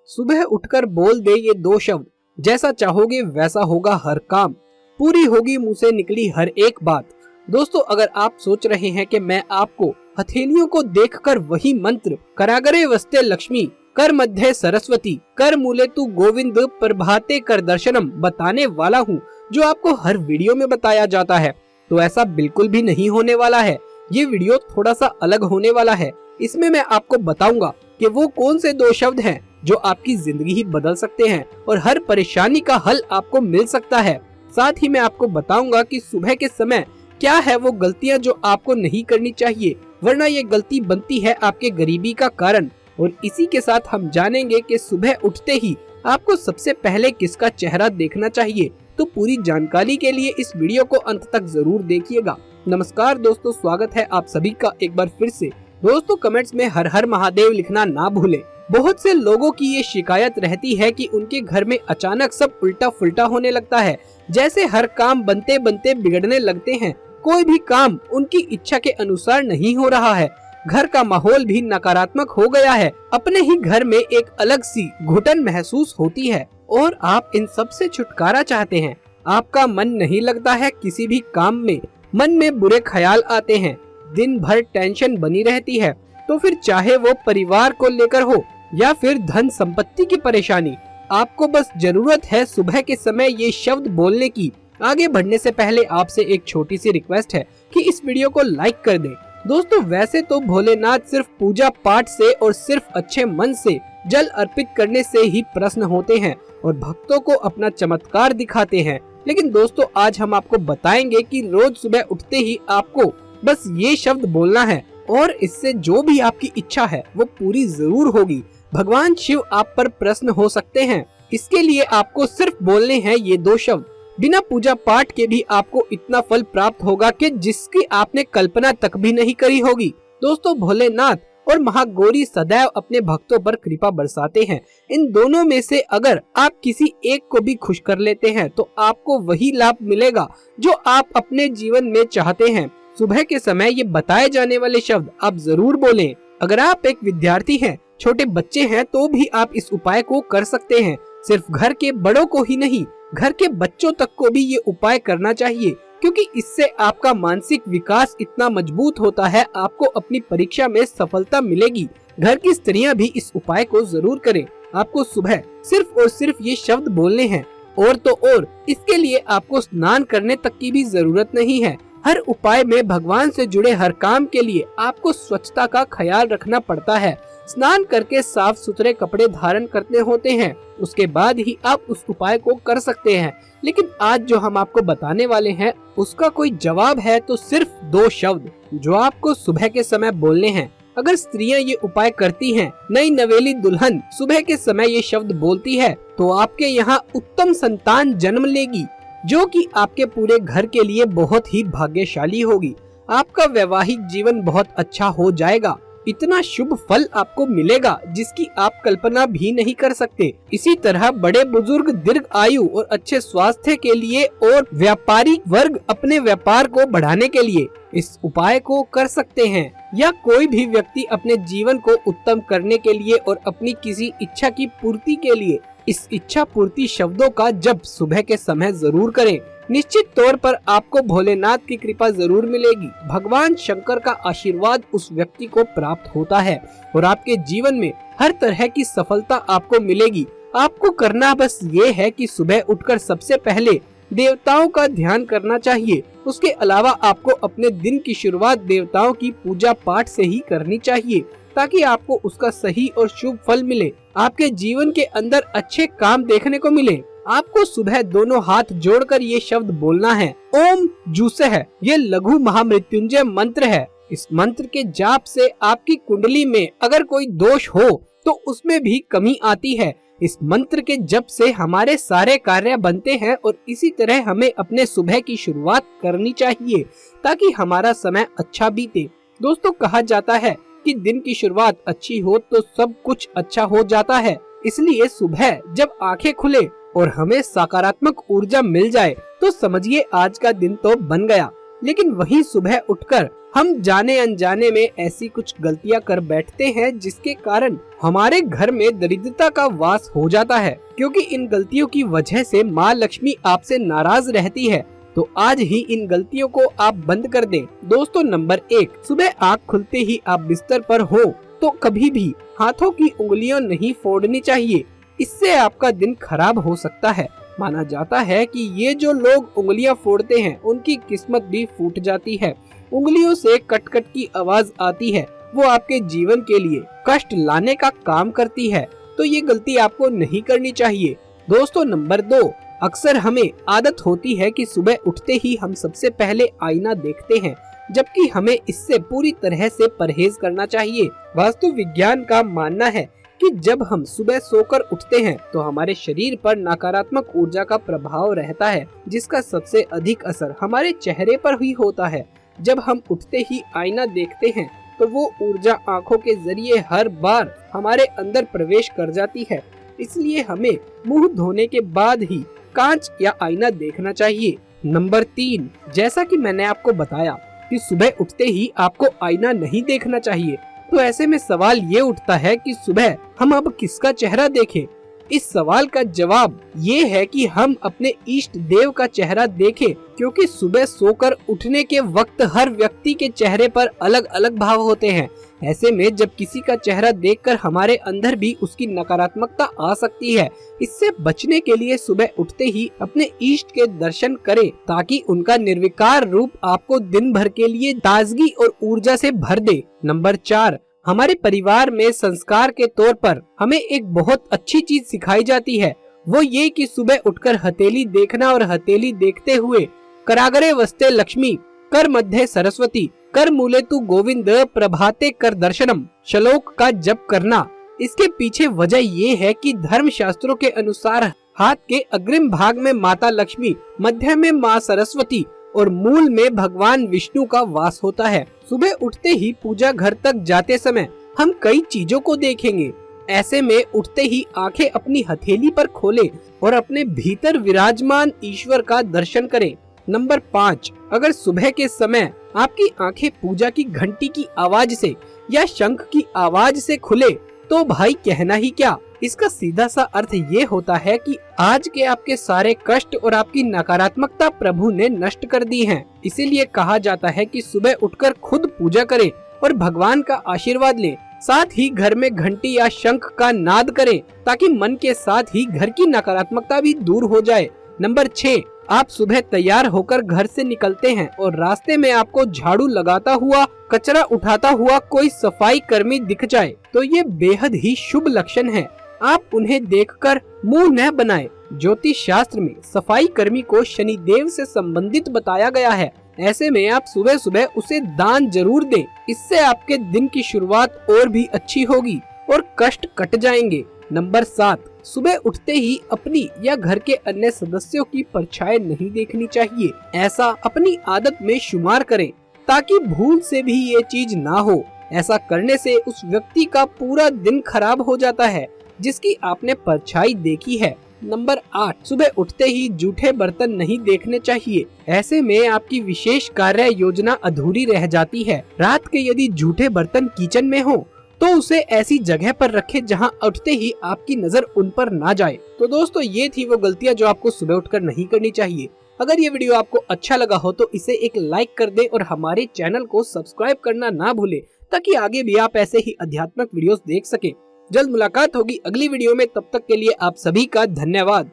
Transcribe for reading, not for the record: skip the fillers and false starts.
सुबह उठकर बोल दे ये दो शब्द, जैसा चाहोगे वैसा होगा हर काम, पूरी होगी मुंह से निकली हर एक बात। दोस्तों, अगर आप सोच रहे हैं कि मैं आपको हथेलियों को देखकर वही मंत्र करागरे वस्ते लक्ष्मी, कर मध्य सरस्वती, कर मूले तू गोविंद, प्रभाते कर दर्शनम बताने वाला हूँ जो आपको हर वीडियो में बताया जाता है, तो ऐसा बिल्कुल भी नहीं होने वाला है। ये वीडियो थोड़ा सा अलग होने वाला है। इसमें मैं आपको बताऊंगा कि वो कौन से दो शब्द हैं जो आपकी जिंदगी ही बदल सकते हैं और हर परेशानी का हल आपको मिल सकता है। साथ ही मैं आपको बताऊंगा कि सुबह के समय क्या है वो गलतियां जो आपको नहीं करनी चाहिए, वरना ये गलती बनती है आपके गरीबी का कारण। और इसी के साथ हम जानेंगे कि सुबह उठते ही आपको सबसे पहले किसका चेहरा देखना चाहिए। तो पूरी जानकारी के लिए इस वीडियो को अंत तक जरूर देखिएगा। नमस्कार दोस्तों, स्वागत है आप सभी का एक बार फिर से। दोस्तों, कमेंट्स में हर हर महादेव लिखना ना भूलें। बहुत से लोगों की ये शिकायत रहती है कि उनके घर में अचानक सब उल्टा फुल्टा होने लगता है, जैसे हर काम बनते बनते बिगड़ने लगते हैं। कोई भी काम उनकी इच्छा के अनुसार नहीं हो रहा है, घर का माहौल भी नकारात्मक हो गया है, अपने ही घर में एक अलग सी घुटन महसूस होती है और आप इन सब से छुटकारा चाहते हैं। आपका मन नहीं लगता है किसी भी काम में, मन में बुरे ख्याल आते हैं, दिन भर टेंशन बनी रहती है, तो फिर चाहे वो परिवार को लेकर हो या फिर धन संपत्ति की परेशानी, आपको बस जरूरत है सुबह के समय ये शब्द बोलने की। आगे बढ़ने से पहले आपसे एक छोटी सी रिक्वेस्ट है कि इस वीडियो को लाइक कर दें। दोस्तों, वैसे तो भोलेनाथ सिर्फ पूजा पाठ से और सिर्फ अच्छे मन से जल अर्पित करने से ही प्रसन्न होते हैं और भक्तों को अपना चमत्कार दिखाते हैं, लेकिन दोस्तों आज हम आपको बताएंगे कि रोज सुबह उठते ही आपको बस ये शब्द बोलना है और इससे जो भी आपकी इच्छा है वो पूरी जरूर होगी। भगवान शिव आप पर प्रसन्न हो सकते हैं। इसके लिए आपको सिर्फ बोलने हैं ये दो शब्द। बिना पूजा पाठ के भी आपको इतना फल प्राप्त होगा कि जिसकी आपने कल्पना तक भी नहीं करी होगी। दोस्तों, भोलेनाथ और महागौरी सदैव अपने भक्तों पर कृपा बरसाते हैं। इन दोनों में से अगर आप किसी एक को भी खुश कर लेते हैं तो आपको वही लाभ मिलेगा जो आप अपने जीवन में चाहते हैं। सुबह के समय ये बताए जाने वाले शब्द आप जरूर बोलें। अगर आप एक विद्यार्थी हैं, छोटे बच्चे हैं, तो भी आप इस उपाय को कर सकते हैं। सिर्फ घर के बड़ों को ही नहीं, घर के बच्चों तक को भी ये उपाय करना चाहिए, क्योंकि इससे आपका मानसिक विकास इतना मजबूत होता है, आपको अपनी परीक्षा में सफलता मिलेगी। घर की स्त्रियां भी इस उपाय को जरूर करें। आपको सुबह सिर्फ और सिर्फ ये शब्द बोलने हैं, और तो और इसके लिए आपको स्नान करने तक की भी जरूरत नहीं है। हर उपाय में भगवान से जुड़े हर काम के लिए आपको स्वच्छता का ख्याल रखना पड़ता है। स्नान करके साफ सुथरे कपड़े धारण करने होते हैं, उसके बाद ही आप उस उपाय को कर सकते हैं। लेकिन आज जो हम आपको बताने वाले हैं उसका कोई जवाब है तो सिर्फ दो शब्द जो आपको सुबह के समय बोलने हैं। अगर स्त्रियां ये उपाय करती हैं, नई नवेली दुल्हन सुबह के समय ये शब्द बोलती है, तो आपके यहाँ उत्तम संतान जन्म लेगी, जो कि आपके पूरे घर के लिए बहुत ही भाग्यशाली होगी। आपका वैवाहिक जीवन बहुत अच्छा हो जाएगा। इतना शुभ फल आपको मिलेगा जिसकी आप कल्पना भी नहीं कर सकते। इसी तरह बड़े बुजुर्ग दीर्घ आयु और अच्छे स्वास्थ्य के लिए और व्यापारी वर्ग अपने व्यापार को बढ़ाने के लिए इस उपाय को कर सकते हैं, या कोई भी व्यक्ति अपने जीवन को उत्तम करने के लिए और अपनी किसी इच्छा की पूर्ति के लिए इस इच्छा पूर्ति शब्दों का जप सुबह के समय जरूर करें। निश्चित तौर पर आपको भोलेनाथ की कृपा जरूर मिलेगी। भगवान शंकर का आशीर्वाद उस व्यक्ति को प्राप्त होता है और आपके जीवन में हर तरह की सफलता आपको मिलेगी। आपको करना बस ये है कि सुबह उठकर सबसे पहले देवताओं का ध्यान करना चाहिए। उसके अलावा आपको अपने दिन की शुरुआत देवताओं की पूजा पाठ से ही करनी चाहिए, ताकि आपको उसका सही और शुभ फल मिले, आपके जीवन के अंदर अच्छे काम देखने को मिले। आपको सुबह दोनों हाथ जोड़कर ये शब्द बोलना है, ओम जूसह। ये लघु महामृत्युंजय मंत्र है। इस मंत्र के जाप से आपकी कुंडली में अगर कोई दोष हो तो उसमें भी कमी आती है। इस मंत्र के जप से हमारे सारे कार्य बनते हैं और इसी तरह हमें अपने सुबह की शुरुआत करनी चाहिए ताकि हमारा समय अच्छा बीते। दोस्तों, कहा जाता है कि दिन की शुरुआत अच्छी हो तो सब कुछ अच्छा हो जाता है। इसलिए सुबह जब आंखें खुले और हमें सकारात्मक ऊर्जा मिल जाए तो समझिए आज का दिन तो बन गया। लेकिन वहीं सुबह उठकर हम जाने अनजाने में ऐसी कुछ गलतियां कर बैठते हैं जिसके कारण हमारे घर में दरिद्रता का वास हो जाता है, क्योंकि इन गलतियों की वजह से माँ लक्ष्मी आपसे नाराज रहती है। तो आज ही इन गलतियों को आप बंद कर दें। दोस्तों, नंबर 1, सुबह आँख खुलते ही आप बिस्तर पर हो तो कभी भी हाथों की उंगलियां नहीं फोड़नी चाहिए। इससे आपका दिन खराब हो सकता है। माना जाता है कि ये जो लोग उंगलियां फोड़ते हैं उनकी किस्मत भी फूट जाती है। उंगलियों से कट कट की आवाज आती है, वो आपके जीवन के लिए कष्ट लाने का काम करती है। तो ये गलती आपको नहीं करनी चाहिए। दोस्तों, नंबर 2, अक्सर हमें आदत होती है कि सुबह उठते ही हम सबसे पहले आईना देखते हैं, जबकि हमें इससे पूरी तरह से परहेज करना चाहिए। वास्तु विज्ञान का मानना है कि जब हम सुबह सोकर उठते हैं तो हमारे शरीर पर नकारात्मक ऊर्जा का प्रभाव रहता है, जिसका सबसे अधिक असर हमारे चेहरे पर ही होता है। जब हम उठते ही आईना देखते हैं तो वो ऊर्जा आंखों के जरिए हर बार हमारे अंदर प्रवेश कर जाती है। इसलिए हमें मुंह धोने के बाद ही कांच या आईना देखना चाहिए। नंबर 3, जैसा कि मैंने आपको बताया कि सुबह उठते ही आपको आईना नहीं देखना चाहिए, तो ऐसे में सवाल ये उठता है कि सुबह हम अब किसका चेहरा देखें। इस सवाल का जवाब ये है कि हम अपने इष्ट देव का चेहरा देखें, क्योंकि सुबह सोकर उठने के वक्त हर व्यक्ति के चेहरे पर अलग अलग भाव होते हैं। ऐसे में जब किसी का चेहरा देखकर हमारे अंदर भी उसकी नकारात्मकता आ सकती है। इससे बचने के लिए सुबह उठते ही अपने इष्ट के दर्शन करें, ताकि उनका निर्विकार रूप आपको दिन भर के लिए ताजगी और ऊर्जा से भर दे। नंबर 4, हमारे परिवार में संस्कार के तौर पर हमें एक बहुत अच्छी चीज सिखाई जाती है, वो ये कि सुबह उठकर हथेली देखना और हथेली देखते हुए करागरे वस्ते लक्ष्मी, कर मध्य सरस्वती, कर मूले तू गोविंद, प्रभाते कर दर्शनम श्लोक का जप करना। इसके पीछे वजह ये है कि धर्म शास्त्रों के अनुसार हाथ के अग्रिम भाग में माता लक्ष्मी, मध्य में माँ सरस्वती और मूल में भगवान विष्णु का वास होता है। सुबह उठते ही पूजा घर तक जाते समय हम कई चीजों को देखेंगे। ऐसे में उठते ही आंखें अपनी हथेली पर खोलें और अपने भीतर विराजमान ईश्वर का दर्शन करें। नंबर 5, अगर सुबह के समय आपकी आंखें पूजा की घंटी की आवाज से या शंख की आवाज से खुले तो भाई कहना ही क्या। इसका सीधा सा अर्थ ये होता है कि आज के आपके सारे कष्ट और आपकी नकारात्मकता प्रभु ने नष्ट कर दी हैं। इसीलिए कहा जाता है कि सुबह उठकर खुद पूजा करें और भगवान का आशीर्वाद लें। साथ ही घर में घंटी या शंख का नाद करें, ताकि मन के साथ ही घर की नकारात्मकता भी दूर हो जाए। नंबर 6, आप सुबह तैयार होकर घर से निकलते हैं और रास्ते में आपको झाड़ू लगाता हुआ, कचरा उठाता हुआ कोई सफाई कर्मी दिख जाए तो ये बेहद ही शुभ लक्षण है। आप उन्हें देखकर मुंह न बनाएं। ज्योतिष शास्त्र में सफाई कर्मी को शनिदेव से संबंधित बताया गया है। ऐसे में आप सुबह सुबह उसे दान जरूर दें। इससे आपके दिन की शुरुआत और भी अच्छी होगी और कष्ट कट जाएंगे। नंबर 7, सुबह उठते ही अपनी या घर के अन्य सदस्यों की परछाई नहीं देखनी चाहिए। ऐसा अपनी आदत में शुमार करें, ताकि भूल से भी ये चीज ना हो। ऐसा करने से उस व्यक्ति का पूरा दिन खराब हो जाता है जिसकी आपने परछाई देखी है। नंबर 8, सुबह उठते ही जूठे बर्तन नहीं देखने चाहिए। ऐसे में आपकी विशेष कार्य योजना अधूरी रह जाती है। रात के यदि जूठे बर्तन किचन में हो तो उसे ऐसी जगह पर रखें जहां उठते ही आपकी नजर उन पर ना जाए। तो दोस्तों, ये थी वो गलतियां जो आपको सुबह उठकर नहीं करनी चाहिए। अगर ये वीडियो आपको अच्छा लगा हो तो इसे एक लाइक कर दें और हमारे चैनल को सब्सक्राइब करना ना भूलें, ताकि आगे भी आप ऐसे ही आध्यात्मिक वीडियोस देख सकें। जल्द मुलाकात होगी अगली वीडियो में, तब तक के लिए आप सभी का धन्यवाद।